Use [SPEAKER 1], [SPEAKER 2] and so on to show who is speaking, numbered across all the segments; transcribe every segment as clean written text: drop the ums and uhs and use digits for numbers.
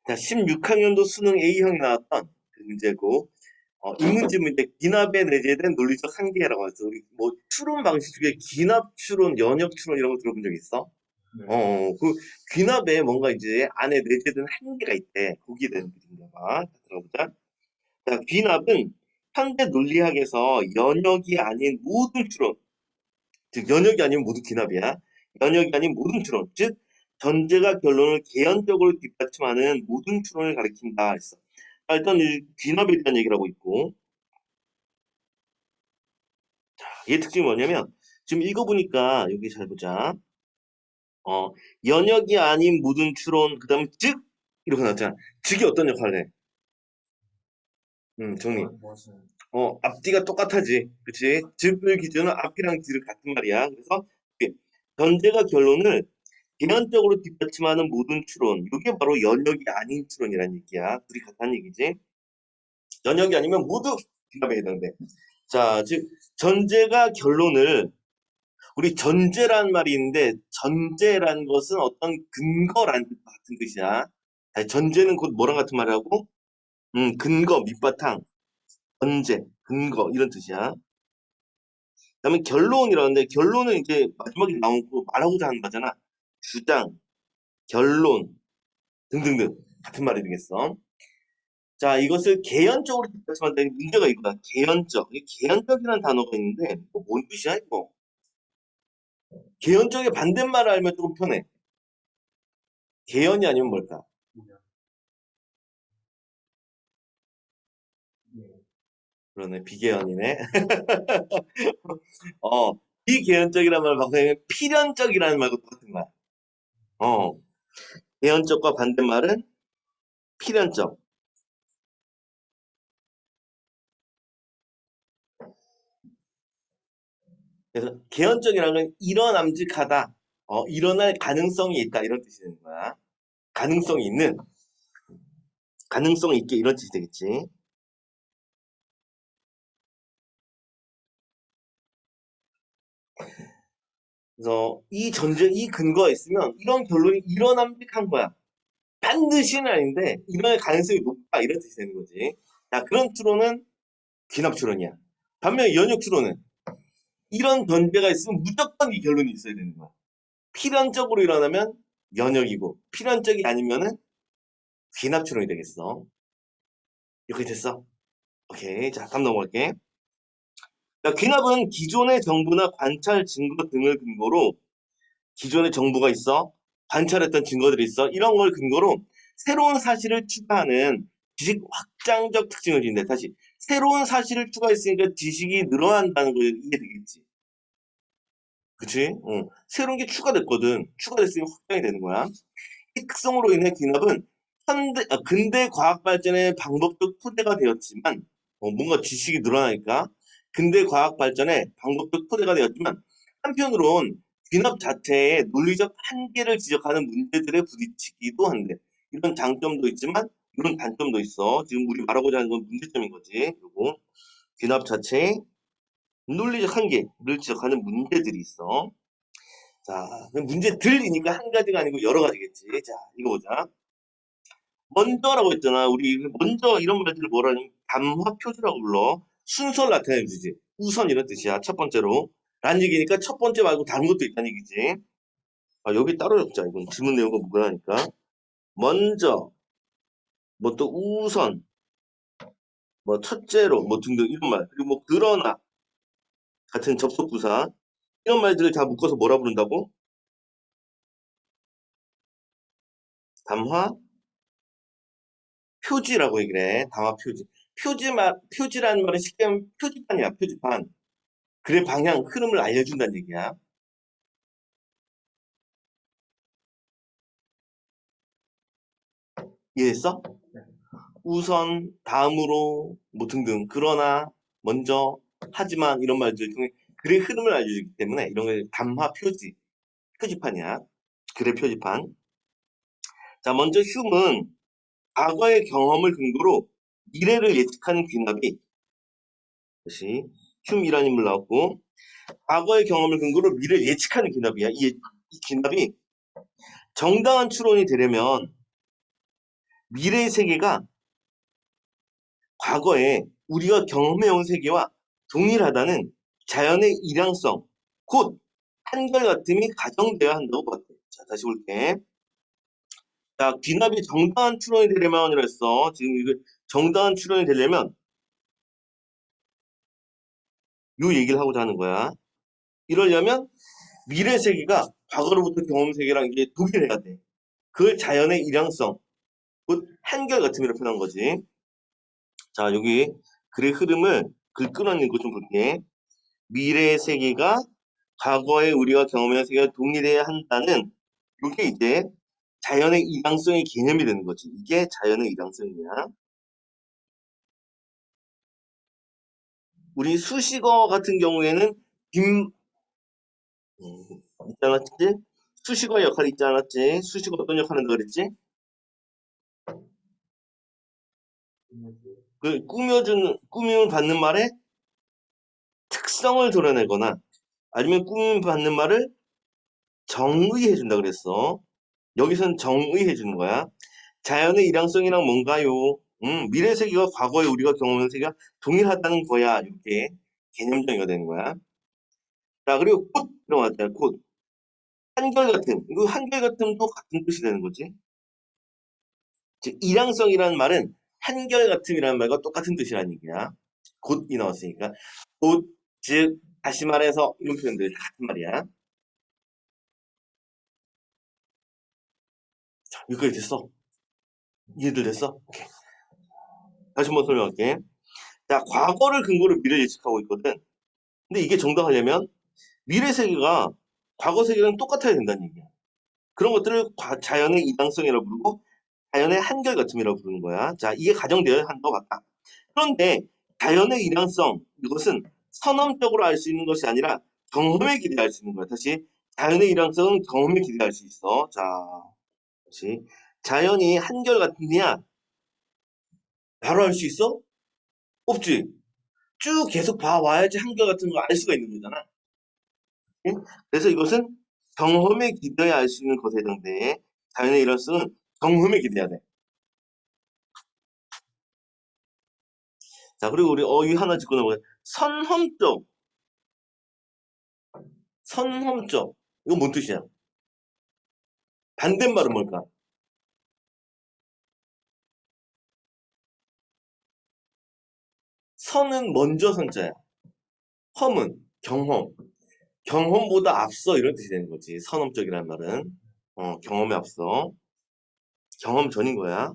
[SPEAKER 1] 자, 16학년도 수능 A형이 나왔던 그 문제고, 인문지문인데 기납에 내재된 논리적 한계라고 해서 우리 뭐 추론 방식 중에 기납 추론, 연역 추론 이런 거 들어본 적 있어?
[SPEAKER 2] 네.
[SPEAKER 1] 그 귀납에 뭔가 이제 안에 내재된 한계가 있대. 거기에 대한 문제인가 봐. 자, 들어보자. 자, 귀납은 현대 논리학에서 연역이 아닌 모든 추론, 즉 연역이 아닌 모든 귀납이야. 연역이 아닌 모든 추론, 즉 전제가 결론을 개연적으로 뒷받침하는 모든 추론을 가리킨다 했어. 자, 일단 이 귀납에 대한 얘기를 하고 있고, 얘 특징이 뭐냐면 지금 읽어보니까 여기 잘 보자. 어, 연역이 아닌 모든 추론, 그 다음에 즉 이렇게 나왔잖아. 즉이 어떤 역할을 해? 정리.
[SPEAKER 2] 무엇을
[SPEAKER 1] 앞뒤가 똑같아지. 그치? 즉을 기준으로 앞이랑 뒤를 같은 말이야. 그래서 이게 전제가 결론을 개연적으로 뒷받침하는 모든 추론. 이게 바로 연역이 아닌 추론이라는 얘기야. 둘이 같다는 얘기지. 연역이 아니면 모두 기납에 해당돼. 자, 즉 전제가 결론을 우리 전제란 말이 있는데 전제란 것은 어떤 근거라는 뜻 같은 뜻이야. 아니, 전제는 곧 뭐랑 같은 말이라고? 근거, 밑바탕, 전제, 근거 이런 뜻이야. 그다음에 결론이라는데 결론은 이제 마지막에 나온 거 말하고자 하는 거잖아. 주장, 결론 등등등 같은 말이 되겠어. 자, 이것을 개연적으로 뒷받침한다. 문제가 이거다. 개연적. 이 개연적이라는 단어가 있는데 이거 뭔 뜻이야 이거? 개연적의 반대말을 알면 조금 편해. 개연이 아니면 뭘까?
[SPEAKER 2] 보면 예,
[SPEAKER 1] 그러네, 비개연이네. 어, 비개연적이라는 말 바꾸면 필연적이라는 말과 똑같은 거야. 어, 개연적과 반대말은 필연적. 그래서 개연적이라는 건 일어남직하다. 일어날 가능성이 있다. 이런 뜻이 되는 거야. 가능성이 있는, 가능성이 있게 이런 뜻이 되겠지. 그래서 이 전제, 이 근거가 있으면 이런 결론이 일어남직한 거야. 반드시는 아닌데 일어날 가능성이 높다. 이런 뜻이 되는 거지. 자, 그런 추론은 귀납 추론이야. 반면 연역 추론은 이런 전제가 있으면 무조건 이 결론이 있어야 되는 거야. 필연적으로 일어나면 연역이고 필연적이 아니면은 귀납 추론이 되겠어. 이렇게 됐어? 오케이. 자, 다음 넘어갈게. 자, 귀납은 기존의 정보나 관찰 증거 등을 근거로 기존의 정보가 있어. 관찰했던 증거들이 있어. 이런 걸 근거로 새로운 사실을 추가하는 지식 확장적 특징을 지닌다. 다시 새로운 사실을 추가했으니까 지식이 늘어난다는 거 이해되겠지? 그치? 새로운 게 추가됐거든. 추가됐으니 확장이 되는 거야. 이 특성으로 인해 귀납은 근대 과학 발전의 방법적 토대가 되었지만, 뭔가 지식이 늘어나니까, 근대 과학 발전의 방법적 토대가 되었지만, 한편으론 귀납 자체의 논리적 한계를 지적하는 문제들에 부딪히기도 한데, 이런 장점도 있지만, 이런 단점도 있어. 지금 우리 말하고자 하는 건 문제점인 거지. 그리고 귀납 자체의 논리적 한계를 지적하는 문제들이 있어. 자, 그럼 문제들이니까 한 가지가 아니고 여러 가지겠지. 자, 이거 보자. 먼저라고 했잖아. 우리 먼저 이런 말들을 뭐라 하냐면 담화 표주라고 불러. 순서를 나타내 주지. 우선 이런 뜻이야. 첫 번째로. 라는 얘기니까 첫 번째 말고 다른 것도 있다는 얘기지. 아, 여기 따로 적자. 이건 지문 내용과 무관하니까. 먼저, 뭐 또 우선, 뭐 첫째로, 뭐 등등 이런 말. 그리고 뭐 그러나 같은 접속부사. 이런 말들을 다 묶어서 뭐라 부른다고? 담화 표지라고 얘기를 해. 담화 표지. 표지라는 말은 쉽게 하면 표지판이야. 표지판. 글의 방향, 흐름을 알려준다는 얘기야. 이해했어?
[SPEAKER 2] 네.
[SPEAKER 1] 우선, 다음으로, 뭐 등등. 그러나, 먼저, 하지만 이런 말들 통해 글의 흐름을 알려주기 때문에 이런 걸 담화 표지, 표지판이야. 글의 표지판. 자, 먼저 흉은 과거의 경험을 근거로 미래를 예측하는 귀납이 다시 흉이라는 인물 나왔고 과거의 경험을 근거로 미래를 예측하는 귀납이야. 이 귀납이 정당한 추론이 되려면 미래의 세계가 과거에 우리가 경험해온 세계와 동일하다는 자연의 일양성, 곧 한결같음이 가정되어야 한다고 봤대. 자, 다시 볼게. 자, 귀납이 정당한 추론이 되려면 이랬어. 지금 이거 정당한 추론이 되려면 요 얘기를 하고자 하는 거야. 이러려면 미래 세계가 과거로부터 경험 세계랑 이게 동일해야 돼. 그걸 자연의 일양성, 곧 한결같음이라 표현한 거지. 자, 여기 글의 흐름을 글 끊어낸 거 좀 볼게. 미래의 세계가 과거에 우리가 경험한 세계와 동일해야 한다는 이게 이제 자연의 일양성의 개념이 되는 거지. 이게 자연의 일양성이야. 우리 수식어 같은 경우에는 있지 않았지? 수식어의 역할이 있지 않았지? 수식어 어떤 역할 한다 그랬지? 그 꾸밈을 받는 말의 특성을 드러내거나 아니면 꾸밈을 받는 말을 정의해준다 그랬어. 여기서는 정의해주는 거야. 자연의 일양성이란 뭔가요? 미래 세계와 과거에 우리가 경험한 세계가 동일하다는 거야. 이렇게 개념정의가 되는 거야. 자, 그리고 곧 들어갔다. 곧 한결같음. 이거 한결같음도 같은 뜻이 되는 거지. 즉 일양성이라는 말은 한결같음이라는 말과 똑같은 뜻이라는 얘기야. 곧이 나왔으니까. 곧, 즉, 다시 말해서 이런 표현들이 다 같은 말이야. 자, 여기까지 됐어. 이해들 됐어? 오케이. 다시 한번 설명할게. 자, 과거를 근거로 미래를 예측하고 있거든. 근데 이게 정당하려면 미래 세계가 과거 세계랑 똑같아야 된다는 얘기야. 그런 것들을 자연의 이당성이라고 부르고 자연의 한결같음이라고 부르는 거야. 자, 이게 가정되어야 한다고 같다. 그런데 자연의 일양성, 이것은 선언적으로 알 수 있는 것이 아니라 경험에 기대할 수 있는 거야. 다시, 자연의 일양성은 경험에 기대할 수 있어. 자, 다시. 자연이 한결같느냐? 바로 알 수 있어? 없지. 쭉 계속 봐와야지 한결같은 걸 알 수가 있는 거잖아. 응? 그래서 이것은 경험에 기대야 알 수 있는 것에 해당돼. 자연의 일양성은 경험에 기대야 돼. 자, 그리고 우리 어휘 하나 짚고 넘어가요. 선험적. 선험적. 이거 뭔 뜻이야? 반대말은 뭘까? 선은 먼저 선자야. 험은 경험. 경험보다 앞서 이런 뜻이 되는 거지. 선험적이라는 말은. 경험에 앞서. 경험 전인 거야.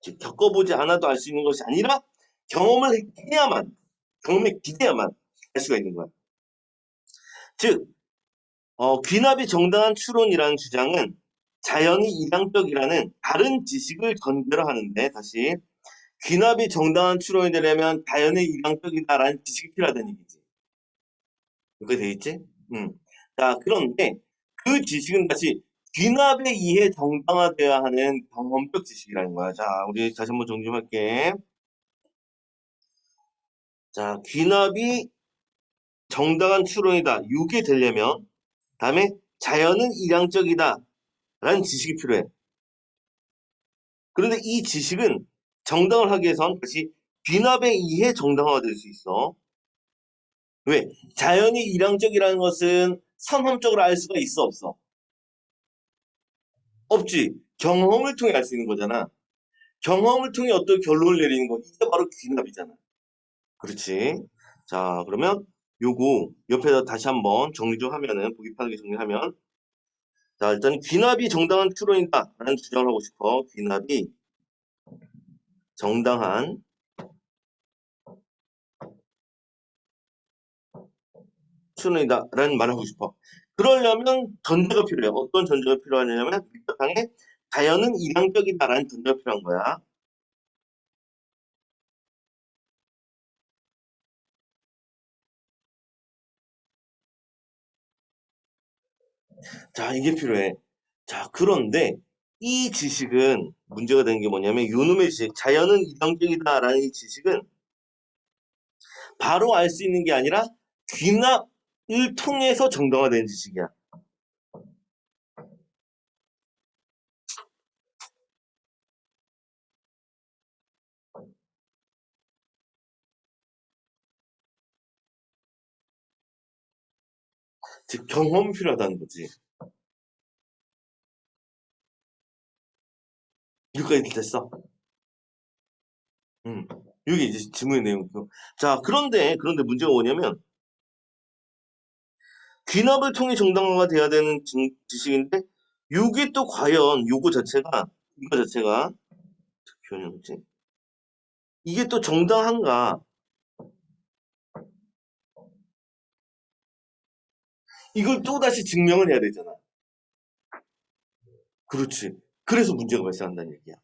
[SPEAKER 1] 즉, 겪어보지 않아도 알 수 있는 것이 아니라 경험을 해야만, 경험에 기대야만 알 수가 있는 거야. 즉, 귀납이 정당한 추론이라는 주장은 자연이 이상적이라는 다른 지식을 전제로 하는데, 다시, 귀납이 정당한 추론이 되려면 자연의 이상적이다라는 지식이 필요하다는 얘기지. 그게 돼 있지? 자, 그런데 그 지식은 다시 귀납에 의해 정당화되어야 하는 경험적 지식이라는 거야. 자, 우리 다시 한번 정리 좀 할게. 자, 귀납이 정당한 추론이다. 이게 되려면 다음에 자연은 일양적이다. 라는 지식이 필요해. 그런데 이 지식은 정당을 하기 위해선 다시 귀납에 의해 정당화가 될 수 있어. 왜? 자연이 일양적이라는 것은 선험적으로 알 수가 있어, 없어? 없지. 경험을 통해 알 수 있는 거잖아. 경험을 통해 어떤 결론을 내리는 거. 이게 바로 귀납이잖아. 그렇지. 자, 그러면 요거 옆에다 다시 한번 정리 좀 하면은, 보기 편하게 정리하면. 자, 일단 귀납이 정당한 추론이다. 라는 주장을 하고 싶어. 귀납이 정당한 추론이다. 라는 말을 하고 싶어. 그러려면 전제가 필요해. 어떤 전제가 필요하냐면, 밑바탕에 자연은 이상적이다. 라는 전제가 필요한 거야. 자, 이게 필요해. 자, 그런데 이 지식은 문제가 되는 게 뭐냐면 요놈의 지식, 자연은 이상적이다라는 이 지식은 바로 알 수 있는 게 아니라 귀납, 을 통해서 정당화된 지식이야. 즉 경험이 필요하다는 거지. 여기까지 됐어. 음. 여기 이제 질문의 내용이고. 자, 그런데 문제가 뭐냐면 귀납을 통해 정당화가 돼야 되는 지식인데 이게 또 과연 이거 자체가 표현이 뭐지? 이게 또 정당한가? 이걸 또 다시 증명을 해야 되잖아. 그렇지. 그래서 문제가 발생한다는 얘기야.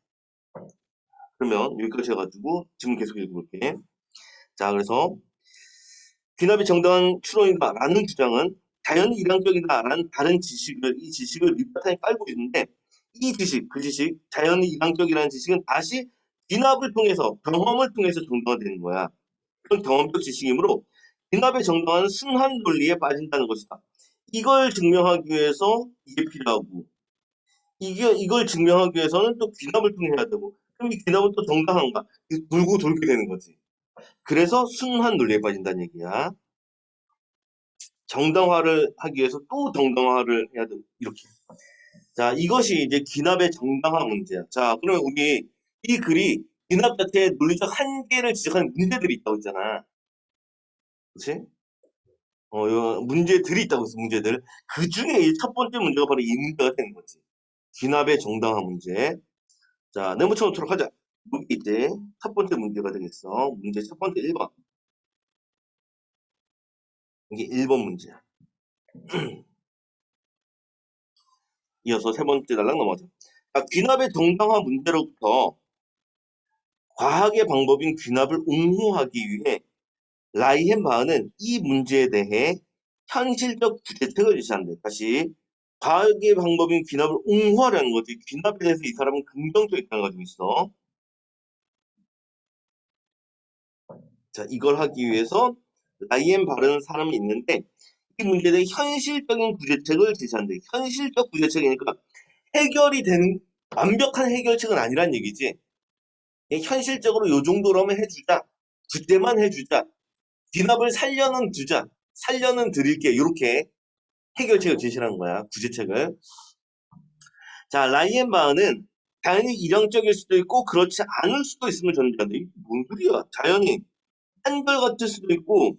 [SPEAKER 1] 그러면 여기까지 해가지고 질문 계속 읽어볼게. 자, 그래서 귀납이 정당한 추론이다라는 주장은 자연이 일항적이다라는 다른 지식을 이 지식을 밑바탕에 깔고 있는데 그 지식, 자연이 일항적이라는 지식은 다시 귀납을 통해서 경험을 통해서 정당화되는 거야. 그런 경험적 지식이므로 귀납의 정당화는 순환 논리에 빠진다는 것이다. 이걸 증명하기 위해서 이게 필요하고 이걸 증명하기 위해서는 또 귀납을 통해 해야 되고 그럼 이 귀납은 또 정당한가? 돌고 돌게 되는 거지. 그래서 순환 논리에 빠진다는 얘기야. 정당화를 하기 위해서 또 정당화를 해야 되고 이렇게. 자, 이것이 이제 귀납의 정당화 문제야. 자, 그러면 우리 이 글이 귀납 자체의 논리적 한계를 지적하는 문제들이 있다고 했잖아. 그렇지? 요 문제들이 있다고 했어, 문제들. 그 중에 이 첫 번째 문제가 바로 이 문제가 되는 거지. 귀납의 정당화 문제. 자, 내부쳐 놓도록 하자. 여기 이제 첫 번째 문제가 되겠어. 문제 첫 번째 1번. 이게 1번 문제야. 이어서 세 번째 달랑 넘어가자. 자, 귀납의 정당화 문제로부터 과학의 방법인 귀납을 옹호하기 위해 라이헨바흐는 이 문제에 대해 현실적 구제책을 제시한대. 다시 과학의 방법인 귀납을 옹호하려는 거지. 귀납에 대해서 이 사람은 긍정적 입장을 가지고 있어. 자, 이걸 하기 위해서 라이헨바흐라는 사람이 있는데 이 문제에 대해 현실적인 구제책을 제시한대. 현실적 구제책이니까 해결이 되는 완벽한 해결책은 아니란 얘기지. 현실적으로 요 정도로만 해주자. 그때만 해주자. 귀납을 살려는 두자. 살려는 드릴게. 이렇게 해결책을 제시하는 거야. 구제책을. 자, 라이엔바흐는 자연이 일형적일 수도 있고 그렇지 않을 수도 있음을 전제한다. 이게 뭔 소리야? 자연이 한결같을 수도 있고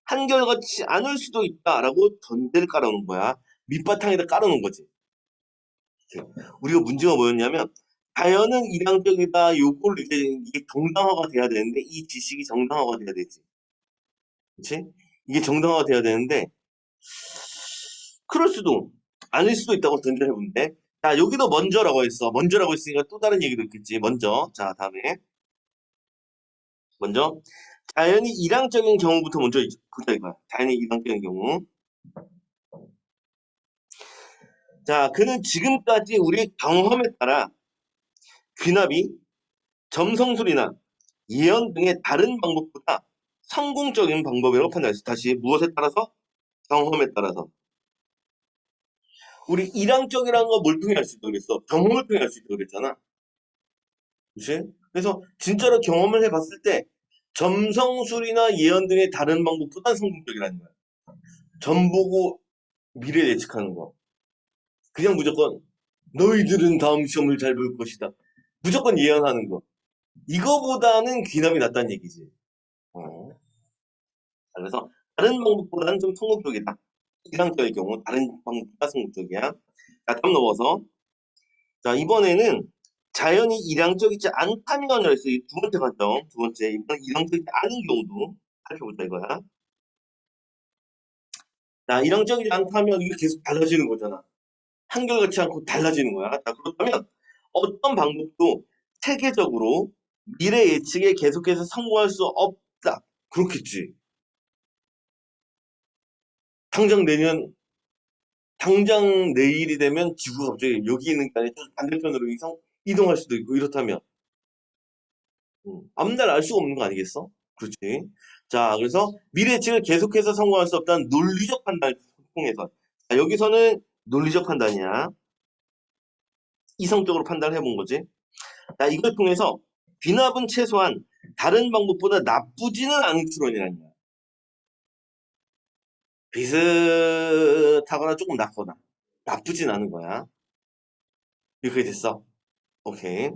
[SPEAKER 1] 한결같지 않을 수도 있다라고 전제를 깔아놓은 거야. 밑바탕에다 깔아놓은 거지. 우리가 문제가 뭐였냐면 자연은 일항적이다. 요걸 이게 정당화가 돼야 되는데 이 지식이 정당화가 돼야 되지. 그렇지? 이게 정당화가 돼야 되는데 그럴 수도 아닐 수도 있다고 전제를 해본데 자 여기도 먼저라고 했어. 먼저라고 했으니까 또 다른 얘기도 있겠지. 먼저 자 다음에 먼저 자연이 일항적인 경우부터 먼저 보자 이거야. 자연이 일항적인 경우 자 그는 지금까지 우리의 경험에 따라 귀납이 점성술이나 예언 등의 다른 방법보다 성공적인 방법이라고 판단했어. 다시 무엇에 따라서? 경험에 따라서. 우리 일항적이라는 거 뭘 통해 할 수 있다고 그랬어? 경험을 통해 할 수 있다고 그랬잖아. 그치? 그래서 진짜로 경험을 해봤을 때 점성술이나 예언 등의 다른 방법보다 성공적이라는 거야. 점 보고 미래 예측하는 거. 그냥 무조건 너희들은 다음 시험을 잘 볼 것이다. 무조건 예언하는 거. 이거보다는 귀남이 낫다는 얘기지. 어. 그래서 다른 방법보다는 좀 성공적이다. 일항적의 경우 다른 방법보다 성공적이야. 자, 다음 넘어서 자 이번에는 자연이 일항적이지 않다면 그래서 이두 번째 관점 두 번째 이번 일항적이지 않은 경우도 살펴보자 이거야. 자 일항적이지 않다면 이게 계속 달라지는 거잖아. 한결같지 않고 달라지는 거야. 자 그렇다면 어떤 방법도 체계적으로 미래 예측에 계속해서 성공할 수 없다. 그렇겠지. 당장 내년 당장 내일이 되면 지구가 갑자기 여기 있는 게 아니라 반대편으로 이동할 수도 있고 이렇다면 앞날 알 수가 없는 거 아니겠어? 그렇지. 자, 그래서 미래 예측을 계속해서 성공할 수 없다는 논리적 판단을 통해서. 자, 여기서는 논리적 판단이야. 이성적으로 판단을 해본 거지. 자, 이걸 통해서 귀납은 최소한 다른 방법보다 나쁘지는 않은 추론이라는 거야. 비슷하거나 조금 낫거나 나쁘진 않은 거야. 이렇게 됐어. 오케이.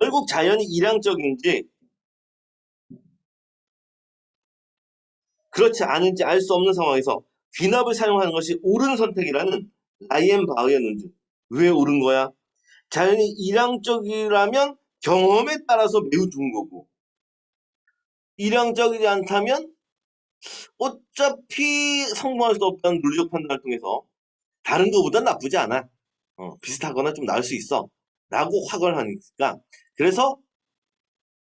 [SPEAKER 1] 결국 자연이 일양적인지 그렇지 않은지 알 수 없는 상황에서 귀납을 사용하는 것이 옳은 선택이라는 라이엔바흐의 논증. 왜 옳은 거야? 자연이 일양적이라면 경험에 따라서 매우 좋은 거고, 일양적이지 않다면 어차피 성공할 수 없다는 논리적 판단을 통해서 다른 것보다 나쁘지 않아. 비슷하거나 좀 나을 수 있어. 라고 확언을 하니까. 그래서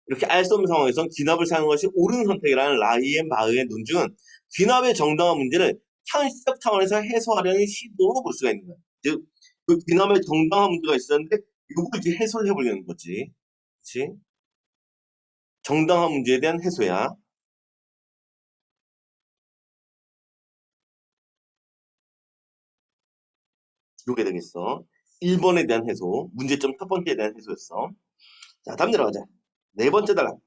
[SPEAKER 1] 이렇게 알 수 없는 상황에서 귀납을 사용하는 것이 옳은 선택이라는 라이엔바흐의 논증은 귀납의 정당한 문제를 상식적 차원에서 해소하려는 시도로 볼 수가 있는 거야. 즉, 그 귀납의 정당한 문제가 있었는데 이걸 이제 해소를 해보려는 거지. 그렇지? 정당한 문제에 대한 해소야. 이렇게 되겠어. 1번에 대한 해소. 문제점 첫 번째에 대한 해소였어. 자, 다음 내려가자. 네 번째 단락.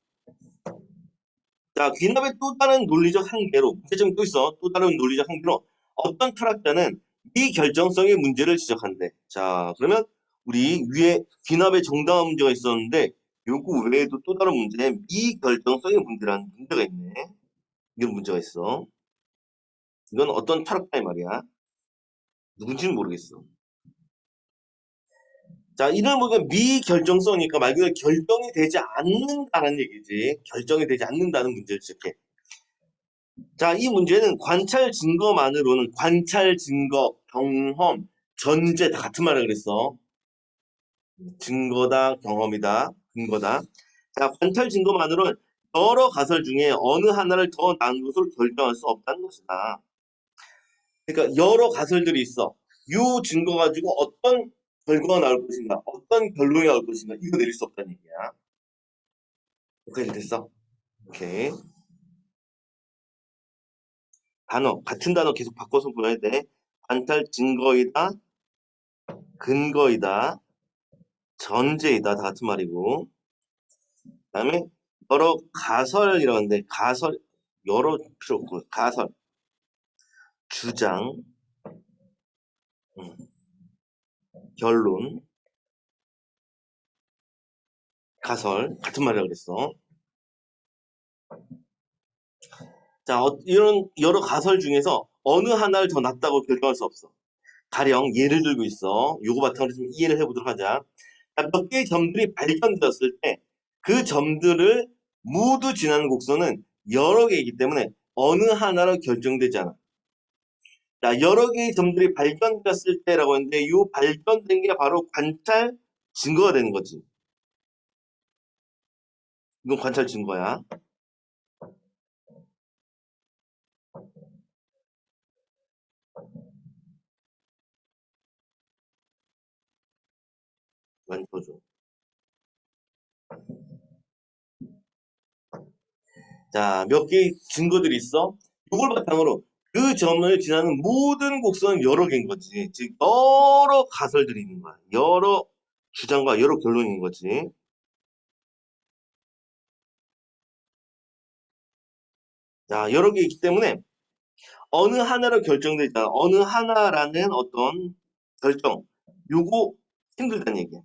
[SPEAKER 1] 자, 귀납의 또 다른 논리적 한계로, 문제점이 또 있어. 또 다른 논리적 한계로 어떤 철학자는 미결정성의 문제를 지적한대. 자, 그러면 우리 위에 귀납의 정당한 문제가 있었는데 요거 외에도 또 다른 문제, 미결정성의 문제라는 문제가 있네. 이런 문제가 있어. 이건 어떤 철학자의 말이야. 누군지는 모르겠어. 자, 이를 보면 미결정성이니까 말 그대로 결정이 되지 않는다는 얘기지. 결정이 되지 않는다는 문제를 지적해. 자, 이 문제는 관찰 증거만으로는 관찰 증거, 경험, 전제 다 같은 말을 그랬어. 증거다, 경험이다, 근거다. 자, 관찰 증거만으로는 여러 가설 중에 어느 하나를 더 나은 것으로 결정할 수 없다는 것이다. 그러니까 여러 가설들이 있어. 이 증거 가지고 어떤 결과가 나올 것인가, 어떤 결론이 나올 것인가, 이거 내릴 수 없다는 얘기야. 오케이, 됐어. 오케이. 단어, 같은 단어 계속 바꿔서 보여야 돼. 관찰 증거이다, 근거이다, 전제이다. 다 같은 말이고. 그다음에 여러 가설이라고 하는데 가설 여러 필요 없고 가설, 주장, 음, 결론, 가설 같은 말이라고 그랬어. 자, 이런 여러 가설 중에서 어느 하나를 더 낫다고 결정할 수 없어. 가령 예를 들고 있어. 요거 바탕으로 좀 이해를 해보도록 하자. 몇 개의 점들이 발견되었을 때 그 점들을 모두 지나는 곡선은 여러 개이기 때문에 어느 하나로 결정되지 않아. 자, 여러 개의 점들이 발견됐을 때라고 했는데 이 발견된 게 바로 관찰 증거가 되는 거지. 이건 관찰 증거야. 많이 보죠. 자, 몇 개의 증거들이 있어. 이걸 바탕으로 그 점을 지나는 모든 곡선은 여러 개인 거지. 즉 여러 가설들이 있는 거야. 여러 주장과 여러 결론이 있는 거지. 자, 여러 개 있기 때문에 어느 하나로 결정되지 않아. 어느 하나라는 어떤 결정. 요거 힘들다는 얘기야.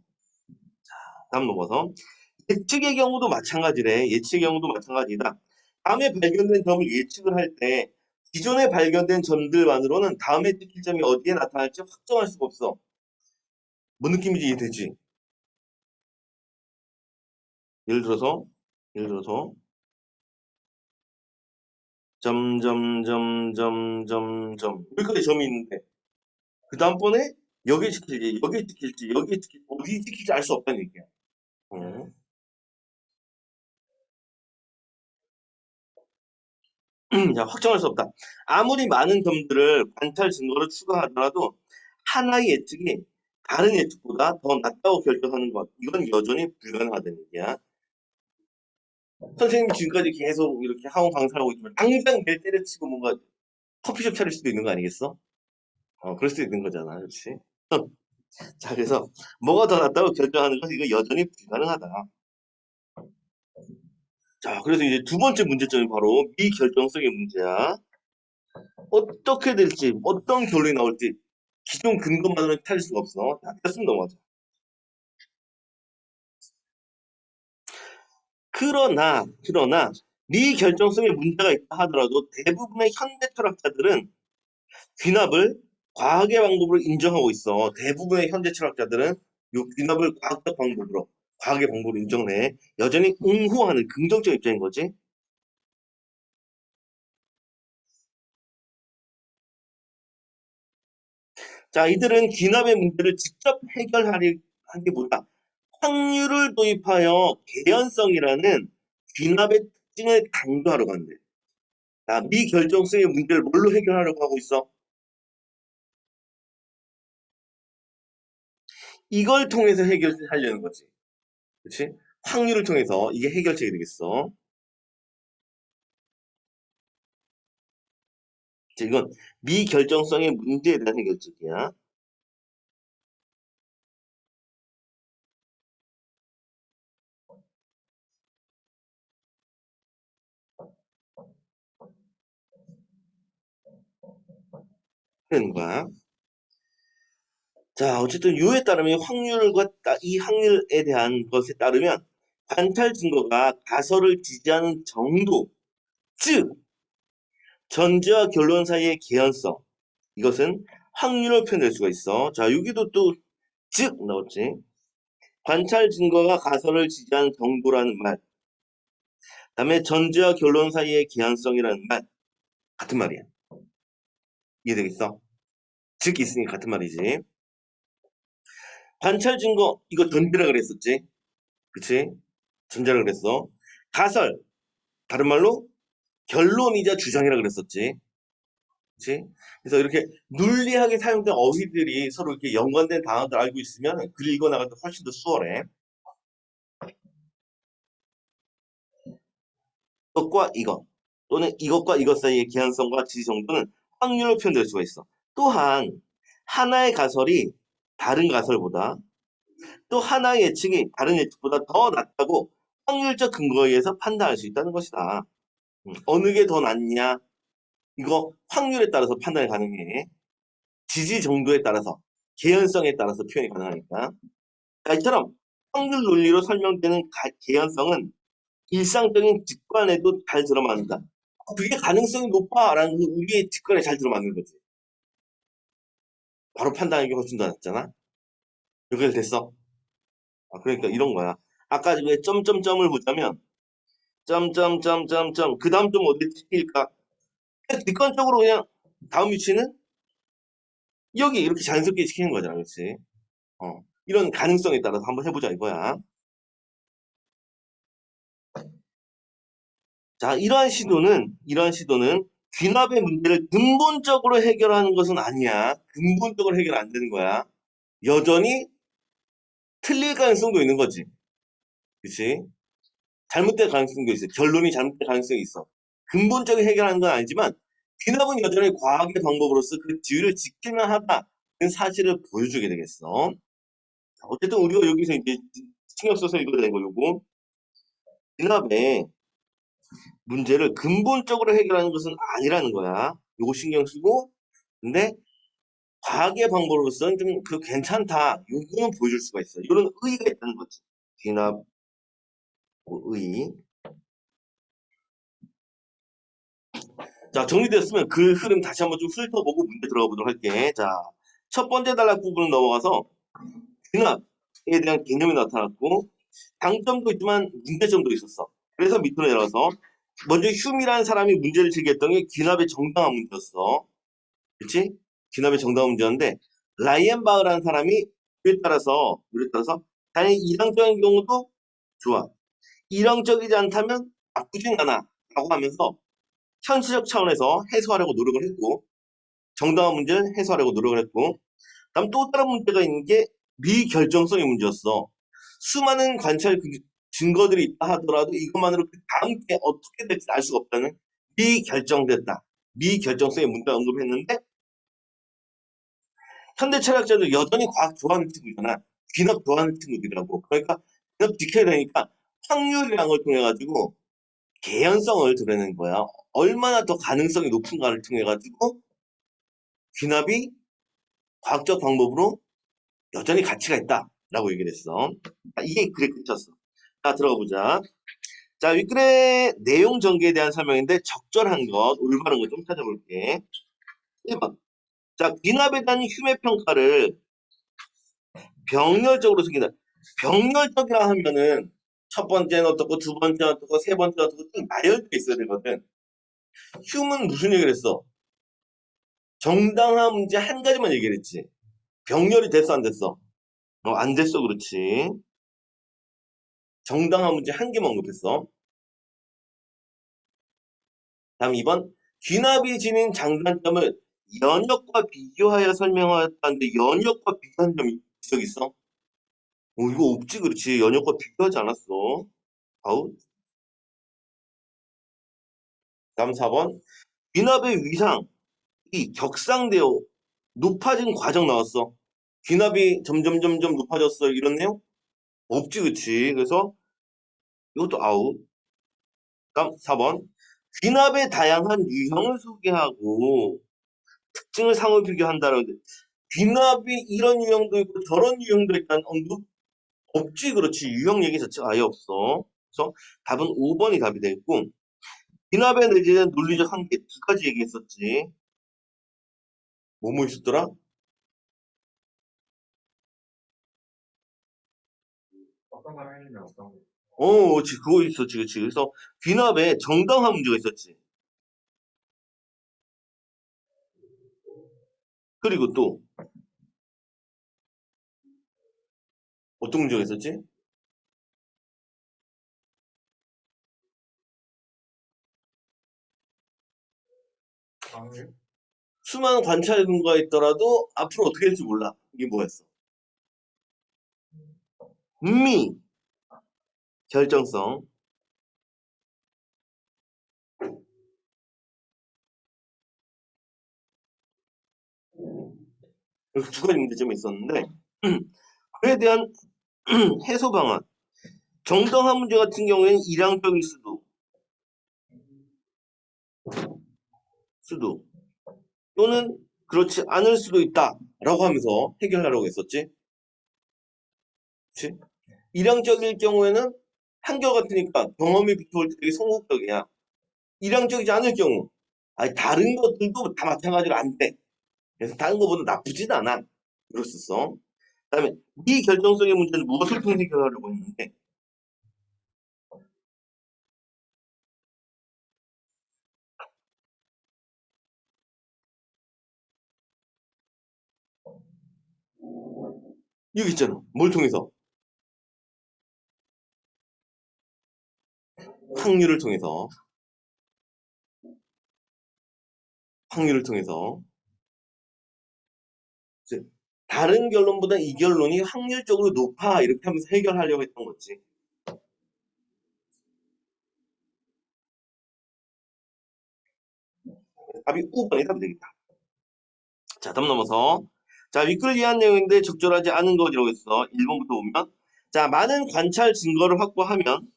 [SPEAKER 1] 다음 넘어서. 예측의 경우도 마찬가지래. 예측의 경우도 마찬가지다. 다음에 발견된 점을 예측을 할 때 기존에 발견된 점들만으로는 다음에 찍힐 점이 어디에 나타날지 확정할 수가 없어. 뭔 느낌인지 이해되지? 예를 들어서 예를 들어서 점점점점점점 여기까지 점이 있는데 그 다음번에 여기에 찍힐지 여기에 찍힐지 여기에 찍힐지 어디에 찍힐지 알 수 없다는 얘기야. 어. 자, 확정할 수 없다. 아무리 많은 점들을 관찰 증거로 추가하더라도 하나의 예측이 다른 예측보다 더 낫다고 결정하는 것, 이건 여전히 불가능하다는 얘기야. 선생님이 지금까지 계속 이렇게 학원 강사를 하고 있지만 당장 내 때려치고 뭔가 커피숍 차릴 수도 있는 거 아니겠어? 그럴 수도 있는 거잖아, 그렇지? 자, 그래서 뭐가 더 낫다고 결정하는 것은 이거 여전히 불가능하다. 자, 그래서 이제 두 번째 문제점이 바로 미결정성의 문제야. 어떻게 될지, 어떤 결론이 나올지 기존 근거만으로는 찾을 수가 없어. 자, 됐습니다, 넘어가자. 그러나 미결정성에 문제가 있다 하더라도 대부분의 현대 철학자들은 귀납을 과학의 방법으로 인정하고 있어. 대부분의 현대 철학자들은 이 귀납을 과학적 방법으로, 과학의 방법으로 인정해. 여전히 옹호하는 긍정적 입장인 거지. 자, 이들은 귀납의 문제를 직접 해결하기보다 확률을 도입하여 개연성이라는 귀납의 특징을 강조하려고 하는데, 자, 미결정성의 문제를 뭘로 해결하려고 하고 있어? 이걸 통해서 해결하려는 거지. 그렇지? 확률을 통해서 이게 해결책이 되겠어. 자, 이건 미결정성의 문제에 대한 해결책이야. 그런 거야. 자, 어쨌든 요에 따르면 이 확률에 대한 것에 따르면 관찰 증거가 가설을 지지하는 정도, 즉 전제와 결론 사이의 개연성, 이것은 확률로 표현될 수가 있어. 자, 여기도 또 즉 나왔지. 관찰 증거가 가설을 지지하는 정도라는 말, 그다음에 전제와 결론 사이의 개연성이라는 말 같은 말이야. 이해되겠어? 즉 있으니 같은 말이지. 관찰 증거 이거 전제라 그랬었지. 그치? 전제라 그랬어. 가설 다른 말로 결론이자 주장이라 그랬었지. 그치? 그래서 이렇게 논리학에 사용된 어휘들이 서로 이렇게 연관된 단어들 알고 있으면 글 읽어나갈 때 훨씬 더 수월해. 이것과 이것 또는 이것과 이것 사이의 개연성과 지지 정도는 확률로 표현될 수가 있어. 또한 하나의 가설이 다른 가설보다 또 하나의 예측이 다른 예측보다 더 낫다고 확률적 근거에 의해서 판단할 수 있다는 것이다. 어느 게 더 낫냐? 이거 확률에 따라서 판단이 가능해. 지지 정도에 따라서, 개연성에 따라서 표현이 가능하니까. 자, 이처럼 확률 논리로 설명되는 개연성은 일상적인 직관에도 잘 들어맞는다. 그게 가능성이 높아라는 그 우리의 직관에 잘 들어맞는 거지. 바로 판단하기 훨씬 더 낫잖아. 여기서 됐어. 그러니까 이런 거야. 아까 왜 점점점을 보자면 점점점점점 그 다음 점 어디 찍힐까? 객관적으로 그냥 다음 위치는 여기 이렇게 자연스럽게 시키는 거잖아, 그렇지? 이런 가능성에 따라서 한번 해보자 이거야. 자, 이러한 시도는 귀납의 문제를 근본적으로 해결하는 것은 아니야. 근본적으로 해결 안 되는 거야. 여전히 틀릴 가능성도 있는 거지. 그치? 잘못될 가능성도 있어. 결론이 잘못될 가능성이 있어. 근본적인 해결하는 건 아니지만 귀납은 여전히 과학의 방법으로서 그 지위를 지키면 하다는 사실을 보여주게 되겠어. 어쨌든 우리가 여기서 이제 신경 써서 읽어야 되는 거 요거. 귀납의 문제를 근본적으로 해결하는 것은 아니라는 거야. 요거 신경 쓰고 근데 과학의 방법으로서는 좀 그 괜찮다. 요거는 보여줄 수가 있어. 이런 의의가 있다는 거지. 귀납 의. 자, 정리됐으면 그 흐름 다시 한번 좀 훑어보고 문제 들어가 보도록 할게. 자, 첫 번째 단락 부분을 넘어가서 귀납에 대한 개념이 나타났고 장점도 있지만 문제점도 있었어. 그래서 밑으로 내려가서 먼저 휴미라는 사람이 문제를 제기했던 게 귀납의 정당한 문제였어. 그치? 귀납의 정당한 문제였는데 라이엔바흐라는 사람이 그에 따라서 당연히 이상적인 경우도 좋아. 이상적이지 않다면 나쁘진 않아. 라고 하면서 현실적 차원에서 해소하려고 노력을 했고 정당한 문제를 해소하려고 노력을 했고 다음 또 다른 문제가 있는 게 미결정성의 문제였어. 수많은 관찰 증거들이 있다 하더라도 이것만으로 그 다음 게 어떻게 될지 알 수가 없다는 미결정됐다. 미결정성의 문제를 언급했는데 현대 철학자들 여전히 과학 좋아하는 친구잖아. 귀납 좋아하는 친구들이라고. 그러니까 귀납 지켜야 되니까 확률이라는 걸 통해 가지고 개연성을 드러내는 거야. 얼마나 더 가능성이 높은가를 통해 가지고 귀납이 과학적 방법으로 여전히 가치가 있다라고 얘기를 했어. 이게 글의 끝이었어. 자, 들어가 보자. 자, 윗글의 내용 전개에 대한 설명인데 적절한 것, 올바른 것 좀 찾아볼게. 1번. 자, 귀납에 대한 휴메 평가를 병렬적으로 숨긴다. 병렬적이라 하면은 첫 번째는 어떻고 두 번째는 어떻고 세 번째는 어떻고 좀 나열돼 있어야 되거든. 휴는 무슨 얘기를 했어? 정당한 문제 한 가지만 얘기를 했지. 병렬이 됐어 안 됐어? 안 됐어 그렇지. 정당한 문제 한 개만 언급했어. 다음 2번. 귀납이 지닌 장단점을 연역과 비교하여 설명하였다는데 연역과 비교한 점이 적 있어? 이거 없지 그렇지. 연역과 비교하지 않았어. 아웃. 다음 4번. 귀납의 위상이 격상되어 높아진 과정 나왔어. 귀납이 점점 높아졌어. 이런 내용? 없지 그치. 그래서 이것도 아웃. 다음 4번. 귀납의 다양한 유형을 소개하고 특징을 상호 비교한다는데 귀납이 이런 유형도 있고 저런 유형도 있다는 언급? 없지 그렇지. 유형 얘기 자체가 아예 없어. 그래서 답은 5번이 답이 되겠고 귀납에 내재된 논리적 한계 두 가지 얘기했었지. 뭐뭐 있었더라?
[SPEAKER 2] 어떤 걸 하려면 어떤 거.
[SPEAKER 1] 그렇지. 그거 있었지. 그렇지. 그래서 귀납에 정당한 문제가 있었지. 그리고 또 어떤 문제가 있었지?
[SPEAKER 2] 방을
[SPEAKER 1] 수많은 관찰 근거가 있더라도 앞으로 어떻게 될지 몰라. 이게 뭐였어? 미 결정성. 이렇게 두 가지 문제점이 있었는데 그에 대한 해소 방안. 정당한 문제 같은 경우에는 일항적일 수도 또는 그렇지 않을 수도 있다라고 하면서 해결하려고 했었지. 그치? 일항적일 경우에는 한결같으니까 경험이 비춰올 때 되게 소극적이야. 일항적이지 않을 경우 아니 다른 것들도 다 마찬가지로 안 돼. 그래서 다른 것보다 나쁘진 않아. 그랬었어. 그다음에 미결정성의 문제는 무엇을 통해 해결하려고 했는데 여기 있잖아. 뭘 통해서? 확률을 통해서. 확률을 통해서. 이제 다른 결론보다 이 결론이 확률적으로 높아 이렇게 하면서 해결하려고 했던 거지. 답이 5번이 답이 되겠다. 자, 다음 넘어서. 자, 윗글 이한 내용인데 적절하지 않은 것이라고 했어. 1번부터 보면. 자, 많은 관찰 증거를 확보하면,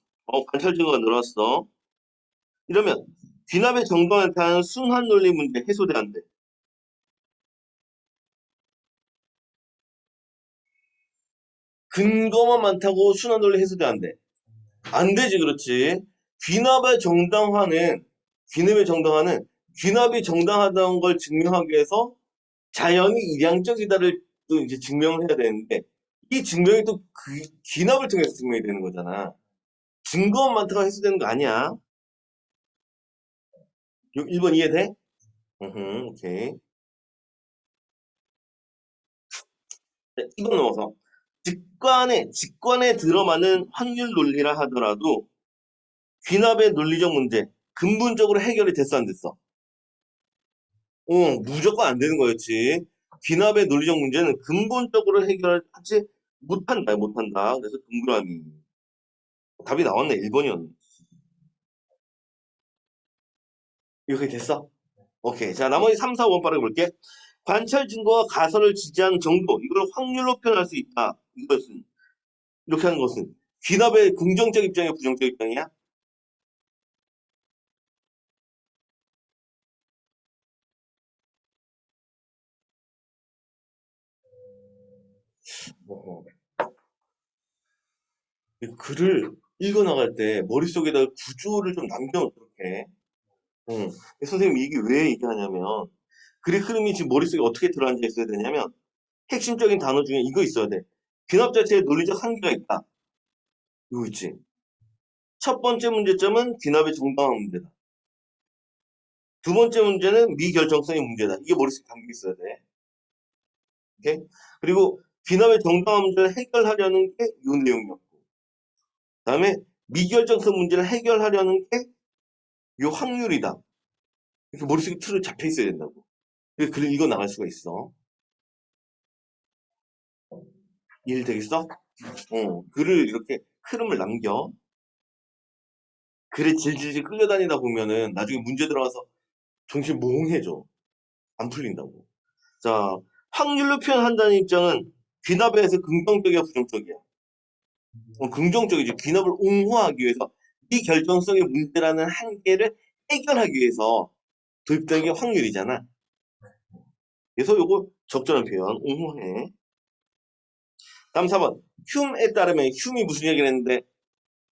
[SPEAKER 1] 관찰 증거가 늘었어. 이러면, 귀납의 정도에 대한 순환 논리 문제 해소돼안돼. 근거만 많다고 순환 논리 해소돼안돼. 안 되지, 그렇지. 귀납의 정당화는, 귀납의 정당화는, 귀납이 정당하다는 걸 증명하기 위해서 자연이 일양적이다를 또 이제 증명을 해야 되는데, 이 증명이 또 귀납을 통해서 증명이 되는 거잖아. 증거만 많다고 해소되는 거 아니야. 1번 이해돼? 오케이. 자, 2번 넘어서. 직관에 들어맞는 확률 논리라 하더라도 귀납의 논리적 문제, 근본적으로 해결이 됐어, 안 됐어? 무조건 안 되는 거였지. 귀납의 논리적 문제는 근본적으로 해결하지 못한다. 그래서 동그라미. 답이 나왔네. 1번이었네. 이렇게 됐어? 오케이. 자, 나머지 3, 4, 5번 빠르게 볼게. 관찰 증거와 가설을 지지하는 정도. 이걸 확률로 표현할 수 있다. 이것은. 이렇게 하는 것은. 귀납의 긍정적 입장이야, 부정적 입장이야? 어, 이 글을 읽어나갈 때 머릿속에다 구조를 좀 남겨놓도록 해. 응. 선생님, 이게 왜 얘기하냐면, 글의 흐름이 지금 머릿속에 어떻게 들어앉아 있어야 되냐면, 핵심적인 단어 중에 이거 있어야 돼. 귀납 자체에 논리적 한계가 있다. 이거 있지. 첫 번째 문제점은 귀납의 정당한 문제다. 두 번째 문제는 미결정성의 문제다. 이게 머릿속에 담겨 있어야 돼. 오케이? 그리고 귀납의 정당한 문제를 해결하려는 게 이 내용이었고, 그다음에 미결정성 문제를 해결하려는 게 이 확률이다. 이렇게 머릿속에 틀을 잡혀 있어야 된다고. 그래서 글을 읽어 나갈 수가 있어. 이해되겠어? 글을 이렇게 흐름을 남겨. 글에 질질질 끌려다니다 보면은 나중에 문제 들어가서 정신 몽해져. 안 풀린다고. 자, 확률로 표현한다는 입장은 귀납에 대해서 긍정적이야, 부정적이야? 긍정적이지. 귀납을 옹호하기 위해서 이 결정성의 문제라는 한계를 해결하기 위해서 도입된 게 확률이잖아. 그래서 요거 적절한 표현, 옹호해. 다음 4번. 흉에 따르면, 흉이 무슨 얘기를 했는데,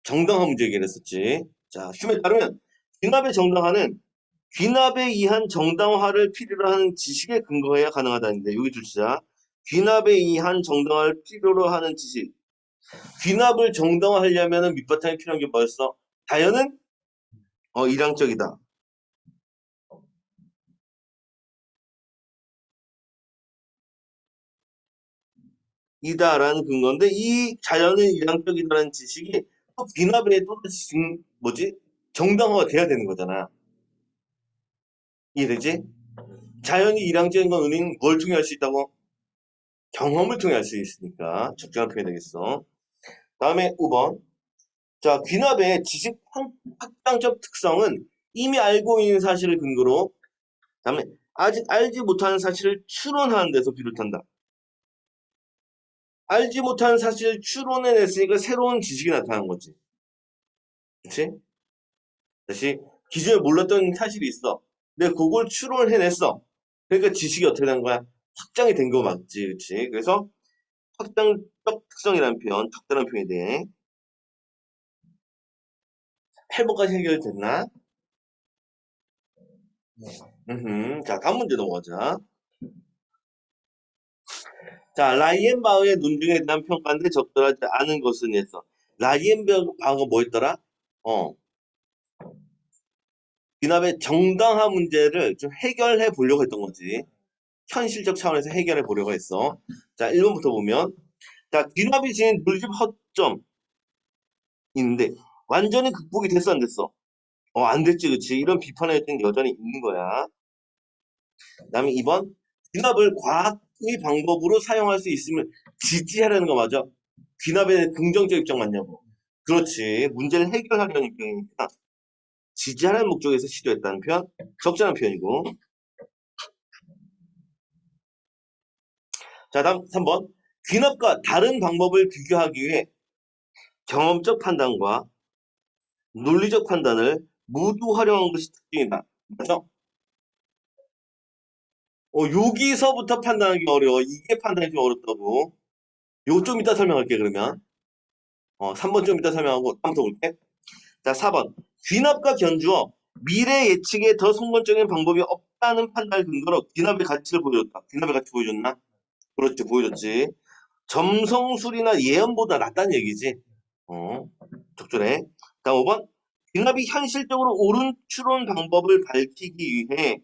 [SPEAKER 1] 정당화 문제 얘기를 했었지. 자, 흉에 따르면, 귀납의 정당화는 귀납에 의한 정당화를 필요로 하는 지식에 근거해야 가능하다는데, 여기 줄자. 귀납에 의한 정당화를 필요로 하는 지식. 귀납을 정당화하려면 밑바탕에 필요한 게 뭐였어? 자연은 일항적이다. 이다라는 근거인데 이 자연은 일항적이다라는 지식이 또 귀납에 또 뭐지? 정당화가 돼야 되는 거잖아. 이해되지? 자연이 일항적인 건 우리는 뭘 통해 할 수 있다고? 경험을 통해 할 수 있으니까 적절한 표현이 되겠어. 다음에 5번. 자, 귀납의 지식 확장적 특성은 이미 알고 있는 사실을 근거로 다음에 아직 알지 못하는 사실을 추론하는 데서 비롯한다. 알지 못하는 사실을 추론해냈으니까 새로운 지식이 나타난 거지. 그치? 다시 기존에 몰랐던 사실이 있어. 근데 그걸 추론을 해냈어. 그러니까 지식이 어떻게 된 거야? 확장이 된 거 맞지, 그치? 그래서 확장적 특성이라는 표현, 적절한 표현이 돼. 8번까지 해결됐나? 자, 다음 문제 넘어가자. 자, 라이엔바흐의 논증에 대한 평가인데 적절하지 않은 것은 했어. 라이엔바흐가 뭐 했더라? 어, 귀납의 정당화 문제를 좀 해결해 보려고 했던 거지. 현실적 차원에서 해결해 보려고 했어. 자, 1번부터 보면. 자, 귀납이 지닌 물집 허점 있는데, 완전히 극복이 됐어, 안 됐어? 안 됐지, 그치? 이런 비판의 여전히 여전히 있는 거야. 그 다음에 2번. 귀납을 과학의 방법으로 사용할 수 있음을 지지하려는 거 맞아? 귀납의 긍정적 입장 맞냐고. 그렇지. 문제를 해결하려는 입장이니까 지지하는 목적에서 시도했다는 표현, 적절한 표현이고. 자, 다음 3번. 귀납과 다른 방법을 비교하기 위해 경험적 판단과 논리적 판단을 모두 활용한 것이 특징이다. 맞죠? 여기서부터 판단하기 어려워. 이게 판단이 좀 어렵다고. 요거 좀 이따 설명할게, 그러면. 3번 좀 이따 설명하고, 다음부터 볼게. 자, 4번. 귀납과 견주어, 미래 예측에 더 성공적인 방법이 없다는 판단을 근거로 귀납의 가치를 보여줬다. 귀납의 가치 보여줬나? 그렇지, 보여줬지. 점성술이나 예언보다 낫다는 얘기지. 적절해. 다음 5번. 귀납이 현실적으로 옳은 추론 방법을 밝히기 위해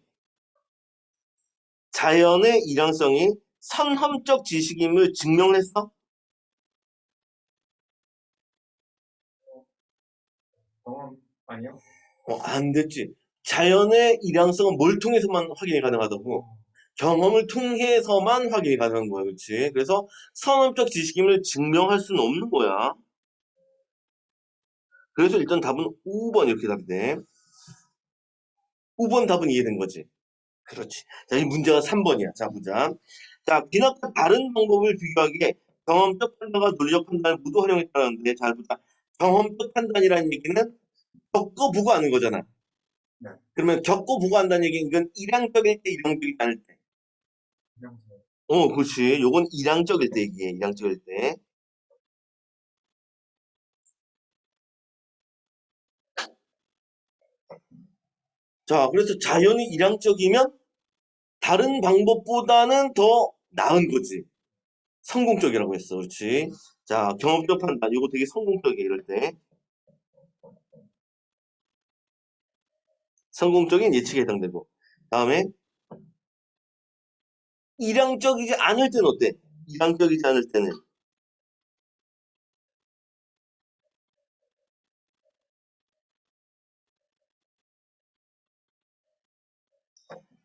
[SPEAKER 1] 자연의 일양성이 선험적 지식임을 증명했어?
[SPEAKER 2] 경험 아니요?
[SPEAKER 1] 안 됐지. 자연의 일양성은 뭘 통해서만 확인이 가능하다고? 경험을 통해서만 확인이 가능한 거야, 그렇지? 그래서 선험적 지식임을 증명할 수는 없는 거야. 그래서 일단 답은 5번 이렇게 답이 돼. 5번 답은 이해된 거지. 그렇지. 자, 이 문제가 3번이야. 자, 보자. 자, 비난과 다른 방법을 비교하기에 경험적 판단과 논리적 판단을 모두 활용했다는데, 잘 보자. 경험적 판단이라는 얘기는 겪어보고 하는 거잖아.
[SPEAKER 2] 네.
[SPEAKER 1] 그러면 겪어보고 한다는 얘기는 이건 일향적일 때, 일향적이지 않을 때.
[SPEAKER 2] 그냥
[SPEAKER 1] 그렇지. 요건 일향적일 때 얘기해. 일향적일 때. 자, 그래서 자연이 일향적이면 다른 방법보다는 더 나은 거지. 성공적이라고 했어. 그렇지. 자, 경험적 판단. 요거 되게 성공적이야, 이럴 때. 성공적인 예측에 해당되고. 다음에 일향적이지 않을 때는 어때? 일향적이지 않을 때는.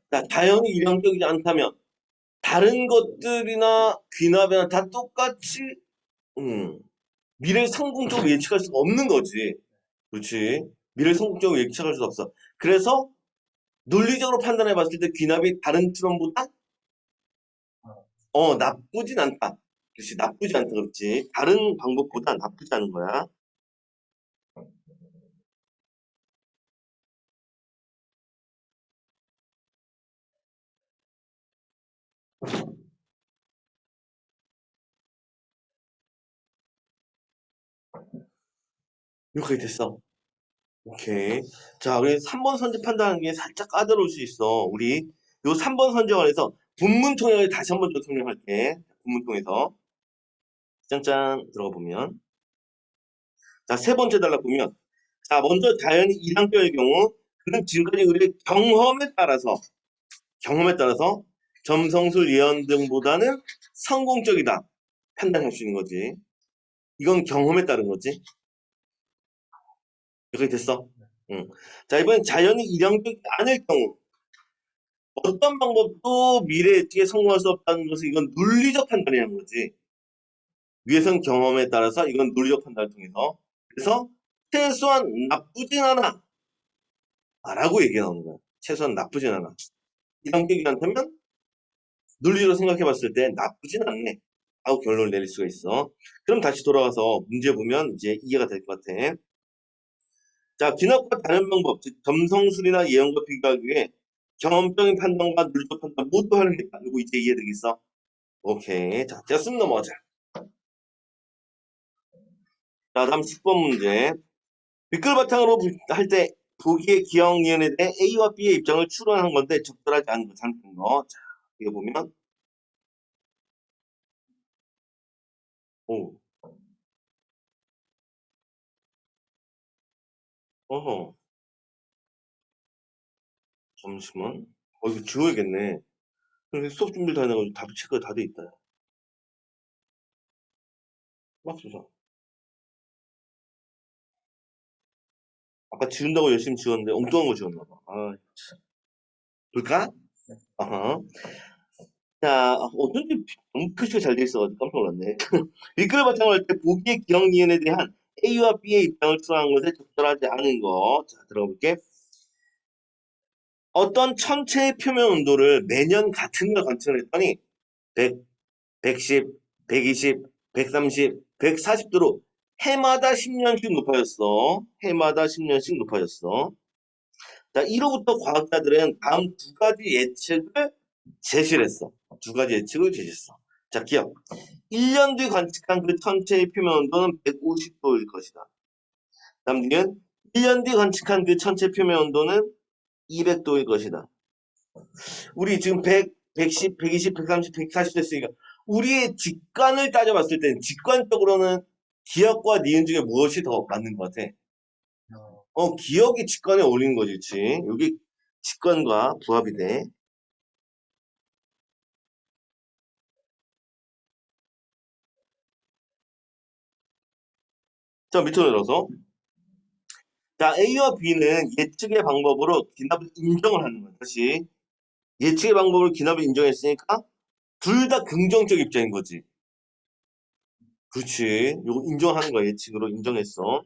[SPEAKER 1] 자, 자연이 일향적이지 않다면 다른 것들이나 귀납이나 다 똑같이 미래를 성공적으로 예측할 수가 없는 거지. 그렇지. 미래를 성공적으로 예측할 수 없어. 그래서 논리적으로 판단해 봤을 때 귀납이 다른 트론보다 나쁘진 않다. 그렇지. 나쁘지 않다. 그렇지. 다른 방법보다 나쁘지 않은 거야. 이렇게 됐어. 오케이. 자, 우리 3번 선지 판단하는 게 살짝 까다로울 수 있어. 우리 요 3번 선정안에서 분문 통역을 다시 한번 더 설명할게. 분문 통해서. 짠짠 들어가 보면. 자, 세 번째 달락 보면. 자, 먼저 자연이 이상격의 경우 그는 지금까지 우리의 경험에 따라서 점성술 예언 등보다는 성공적이다. 판단할 수 있는 거지. 이건 경험에 따른 거지. 여기 됐어? 응. 자, 이번엔 자연이 일형적이지 않을 경우 어떤 방법도 미래 예측에 성공할 수 없다는 것은 이건 논리적 판단이라는 거지. 위에선 경험에 따라서 이건 논리적 판단을 통해서. 그래서 최소한 나쁘진 않아. 라고 얘기가 나오는 거야. 최소한 나쁘진 않아. 이성격이 않다면 논리로 생각해 봤을 때 나쁘진 않네. 하고 결론을 내릴 수가 있어. 그럼 다시 돌아와서 문제 보면 이제 이해가 될 것 같아. 자, 기납과 다른 방법, 즉 점성술이나 예언과 비교하기 위해 경험적인 판단과 논리적 판단 모두 활용했다. 이거 이제 이해되겠어? 오케이. 자, 됐으면 넘어가자. 자, 다음 10번 문제. 댓글 바탕으로 할 때 보기의 기억 니은에 대해 A와 B의 입장을 추론한 건데 적절하지 않은 거, 잘못된 거. 자, 이거 보면 오, 어허, 잠시만. 이거 지워야겠네. 그래서 수업 준비를 다 해가지고 답 체크가 다 돼 있다. 맞소사. 아까 지운다고 열심히 지웠는데 엉뚱한 거 지웠나 봐. 아, 볼까? 어허. 자, 어쩐지 너무 표시가 잘 돼 있어가지고 깜짝 놀랐네. 댓글 바탕으로 할 때 보기의 기억 니은에 대한 A와 B의 입장을 추론한 것에 적절하지 않은 거. 자, 들어가 볼게. 어떤 천체의 표면 온도를 매년 같은 걸 관측을 했더니 100, 110, 120, 130, 140도로 해마다 10년씩 높아졌어. 해마다 10년씩 높아졌어. 자, 이로부터 과학자들은 다음 두 가지 예측을 제시를 했어. 두 가지 예측을 제시했어. 자, 기억. 1년 뒤 관측한 그 천체의 표면 온도는 150도일 것이다. 다음 뒤는 1년 뒤 관측한 그 천체 표면 온도는 200도일 것이다. 우리 지금 100, 110, 120, 130, 140 됐으니까 우리의 직관을 따져봤을 때는 직관적으로는 기억과 니은 중에 무엇이 더 맞는 것 같아? 기억이 직관에 어울리는 거지, 그치? 여기 직관과 부합이 돼. 자, 밑으로 내려서. 자, A와 B는 예측의 방법으로 기납을 인정을 하는 거야. 다시. 예측의 방법으로 기납을 인정했으니까 둘 다 긍정적 입장인 거지. 그렇지. 이거 인정하는 거야. 예측으로 인정했어.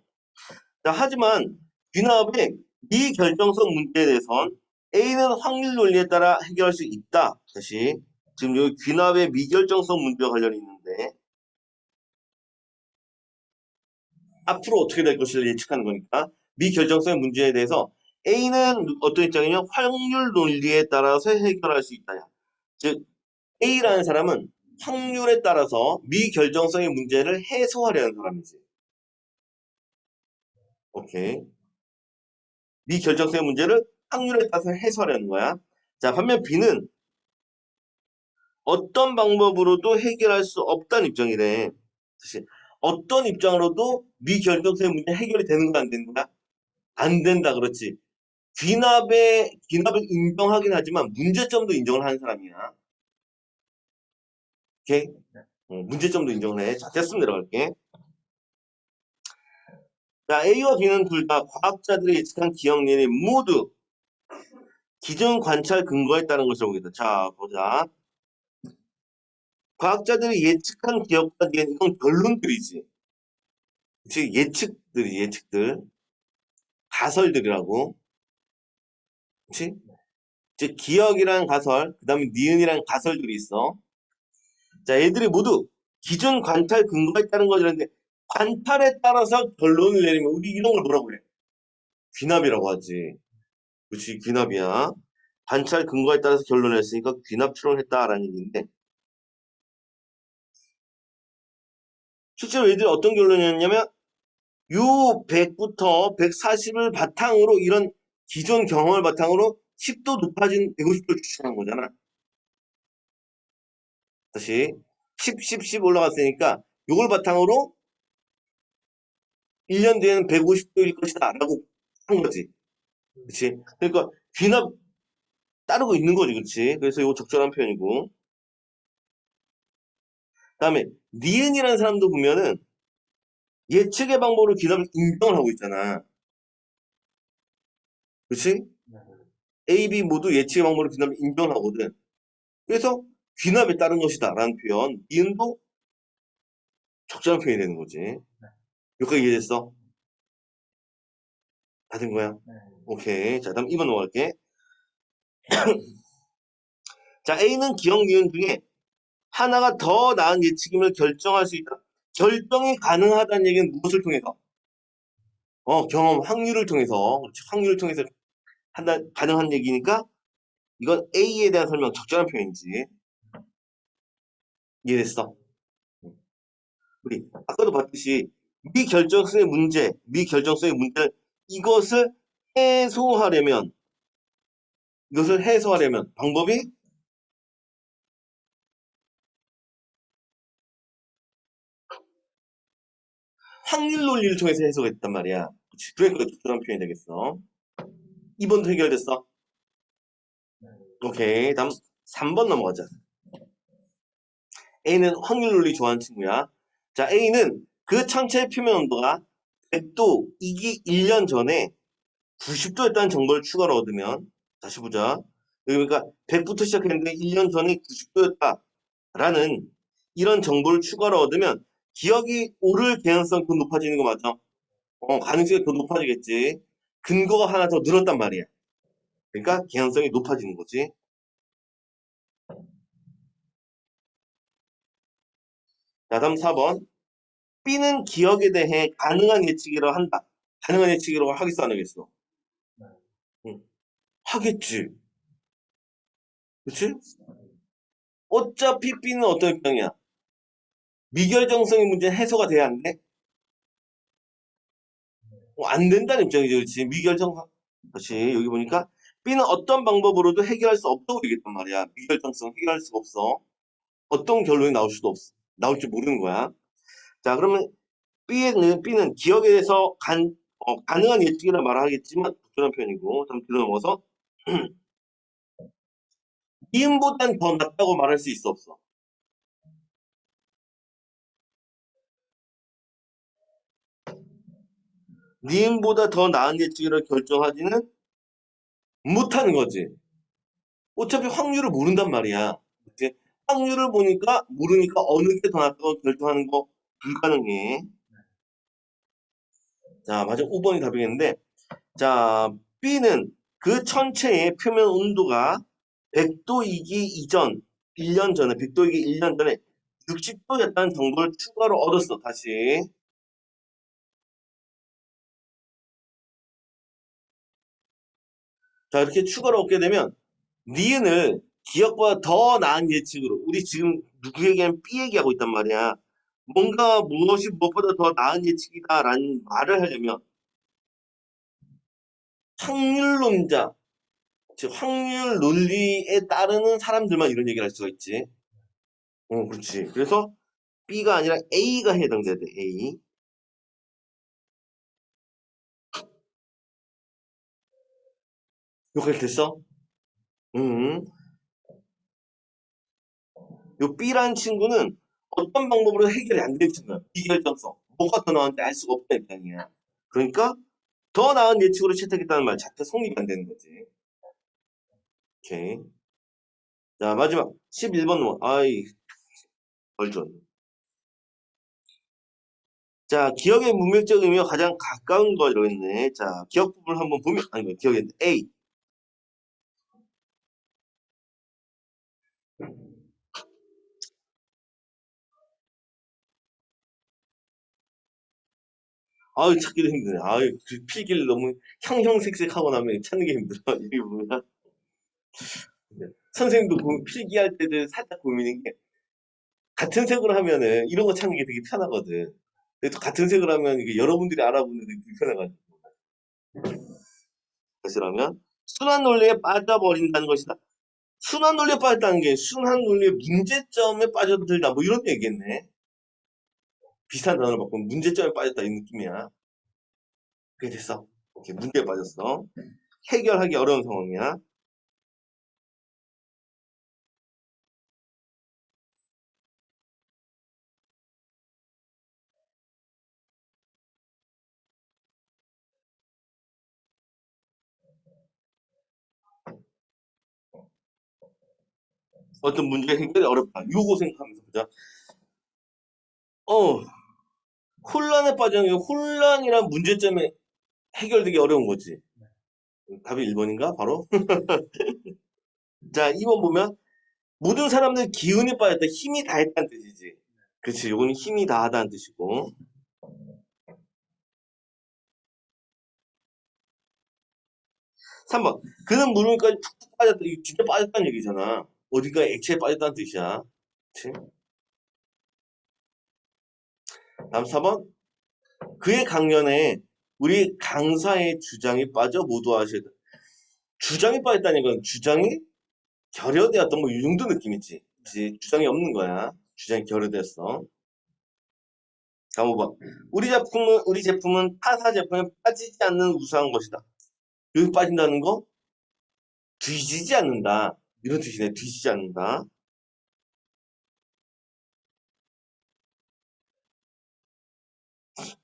[SPEAKER 1] 자, 하지만 귀납의 미결정성 문제에 대해선 A는 확률 논리에 따라 해결할 수 있다. 다시 지금 여기 귀납의 미결정성 문제와 관련이 있는데 앞으로 어떻게 될 것을 예측하는 거니까 미결정성의 문제에 대해서 A는 어떤 입장이냐? 확률 논리에 따라서 해결할 수 있다. 즉 A라는 사람은 확률에 따라서 미결정성의 문제를 해소하려는 사람이지. 오케이. 미결정성의 문제를 확률에 따라서 해소하려는 거야. 자, 반면 B는 어떤 방법으로도 해결할 수 없다는 입장이래. 사실 어떤 입장으로도 미결정성의 문제 해결이 되는 거야, 안 되는 거야? 안 된다, 그렇지. 귀납을 인정하긴 하지만 문제점도 인정을 하는 사람이야. 오케이? 문제점도 인정을 해. 자, 됐으면 내려갈게. 자, A와 B는 둘 다 과학자들이 예측한 기억력이 모두 기존 관찰 근거에 따른 것이라고 보겠다. 자, 보자. 과학자들이 예측한 기억과 이건 결론들이지. 즉 예측들. 가설들이라고. 그치? 즉 기억이란 가설, 그 다음에 니은이란 가설들이 있어. 자, 얘들이 모두 기존 관찰 근거에 따른 거라는데 관찰에 따라서 결론을 내리면 우리 이런 걸 뭐라고 그래? 귀납이라고 하지. 그치, 귀납이야. 관찰 근거에 따라서 결론을 냈으니까 귀납 추론했다라는 얘기인데 실제로 얘들이 어떤 결론이었냐면 요 100부터 140을 바탕으로 이런 기존 경험을 바탕으로 10도 높아진 150도를 추천한 거잖아. 다시 10 올라갔으니까 요걸 바탕으로 1년 뒤에는 150도일 것이다 라고 한 거지. 그치? 그러니까 귀납 따르고 있는 거지. 그치? 그래서 이거 적절한 표현이고. 다음에 니은이라는 사람도 보면은 예측의 방법으로 귀납을 인정을 하고 있잖아. 그치?
[SPEAKER 2] 네.
[SPEAKER 1] A, B 모두 예측의 방법으로 귀납을 인정을 하거든. 그래서 귀납에 따른 것이다 라는 표현. 니은도 적절한 표현이 되는 거지. 여기까지 이해됐어? 다 된 거야?
[SPEAKER 2] 네.
[SPEAKER 1] 오케이. 자, 다음 2번 넘어갈게. 자, A는 기억 니은 중에 하나가 더 나은 예측임을 결정할 수 있다. 결정이 가능하다는 얘기는 무엇을 통해서? 경험, 확률을 통해서. 그렇지, 확률을 통해서 가능한 얘기니까 이건 A에 대한 설명, 적절한 표현이지. 이해됐어? 우리 아까도 봤듯이 미결정성의 문제를 이것을 해소하려면 방법이 확률 논리를 통해서 해소했단 말이야. 그치? 그러니까 적절한 표현이 되겠어. 2번도 해결됐어. 오케이. 다음 3번 넘어가자. A는 확률 논리 좋아하는 친구야. 자, A는 그 창체의 표면 온도가 100도이기 1년 전에 90도였다는 정보를 추가로 얻으면 다시 보자. 그러니까 100부터 시작했는데 1년 전에 90도였다라는 이런 정보를 추가로 얻으면 기억이 오를 개연성이 더 높아지는 거 맞아? 가능성이 더 높아지겠지. 근거가 하나 더 늘었단 말이야. 그러니까 개연성이 높아지는 거지. 자, 다음 4번. B는 기억에 대해 가능한 예측이라고 한다. 가능한 예측이라고 하겠어, 안 하겠어?
[SPEAKER 2] 네.
[SPEAKER 1] 응. 하겠지. 그치? 어차피 B는 어떤 입장이야? 미결정성의 문제는 해소가 돼야 안 돼? 안 된다는 입장이죠. 그렇지? 미결정성. 그렇지. 여기 보니까 B는 어떤 방법으로도 해결할 수 없다고 얘기했단 말이야. 미결정성 해결할 수가 없어. 어떤 결론이 나올 수도 없어. 나올지 모르는 거야. 자, 그러면 B는 기억에 대해서 가능한 예측이라 말하겠지만 적절한 표현이고, 다음 뒤로 넘어서 니은보단 더 낫다고 말할 수 있어 없어? 니은보다 더 나은 예측이라 결정하지는 못하는 거지. 어차피 확률을 모른단 말이야. 그치? 확률을 보니까 모르니까 어느 게 더 낫다고 결정하는 거 불가능해. 자, 맞아. 5번이 답이겠는데, 자, B는 그 천체의 표면 온도가 100도이기 이전, 1년 전에, 100도이기 1년 전에 60도였다는 정보를 추가로 얻었어, 다시. 자, 이렇게 추가로 얻게 되면, 니은을 기억보다 더 나은 예측으로, 우리 지금 누구 얘기하면 B 얘기하고 있단 말이야. 뭔가 무엇이 무엇보다 더 나은 예측이다라는 말을 하려면, 확률론자, 즉 확률 논리에 따르는 사람들만 이런 얘기를 할 수가 있지. 그렇지. 그래서 B가 아니라 A가 해당돼야 돼. A. 여기까지 됐어? 음. 요 B라는 친구는 어떤 방법으로 해결이 안 되는 친구야. 비결정성. 뭐가 더 나은지 알 수가 없다 입장이야. 그러니까 더 나은 예측으로 채택했다는 말 자체 성립이 안 되는 거지. 오케이. 자, 마지막 11번 뭐. 아이, 벌써. 자, 기억의 문맥적 의미와 가장 가까운 거 이러겠네. 자, 기억 부분을 한번 보면, 아니, 기억의 A. 아유, 찾기도 힘드네. 아유, 그 필기를 너무 형형색색하고 나면 찾는 게 힘들어. 이게 뭐야? 선생님도 필기할 때도 살짝 고민인 게, 같은 색으로 하면은 이런 거 찾는 게 되게 편하거든. 근데 또 같은 색으로 하면 이게 여러분들이 알아보는 데 불편해가지고. 그것이라면, 순환 논리에 빠져버린다는 것이다. 순환 논리에 빠졌다는 게 순환 논리의 문제점에 빠져들다. 뭐 이런 얘기겠네. 비슷한 단어를 바꾸면 문제점에 빠졌다 이 느낌이야. 그게 됐어. 오케이, 문제에 빠졌어. 해결하기 어려운 상황이야. 어떤 문제 해결이 어렵다. 요거 생각하면서 보자. 어, 혼란에 빠지는 게 혼란이란 문제점에 해결되기 어려운 거지. 답이 1번인가? 바로? 자, 2번 보면 모든 사람들 기운이 빠졌다. 힘이 다했다는 뜻이지. 그치. 요거는 힘이 다하다는 뜻이고. 3번. 그는 물음까지 푹푹 빠졌다. 이거 진짜 빠졌다는 얘기잖아. 어디가 액체에 빠졌다는 뜻이야. 그치? 다음 4번. 그의 강연에 우리 강사의 주장이 빠져 모두 하시다. 주장이 빠졌다는 건 주장이 결여되었던 뭐 이 정도 느낌이지. 그치? 주장이 없는 거야. 주장이 결여됐어. 다음 5번. 우리 제품은 타사 제품에 빠지지 않는 우수한 것이다. 여기 빠진다는 거 뒤지지 않는다. 이런 뜻이네. 뒤지지 않는다.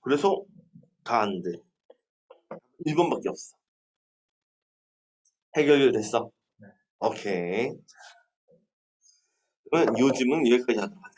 [SPEAKER 1] 그래서 다 안 돼. 1번밖에 없어. 해결됐어.
[SPEAKER 2] 네.
[SPEAKER 1] 오케이. 그러면 요즘은 여기까지 하도록 하자.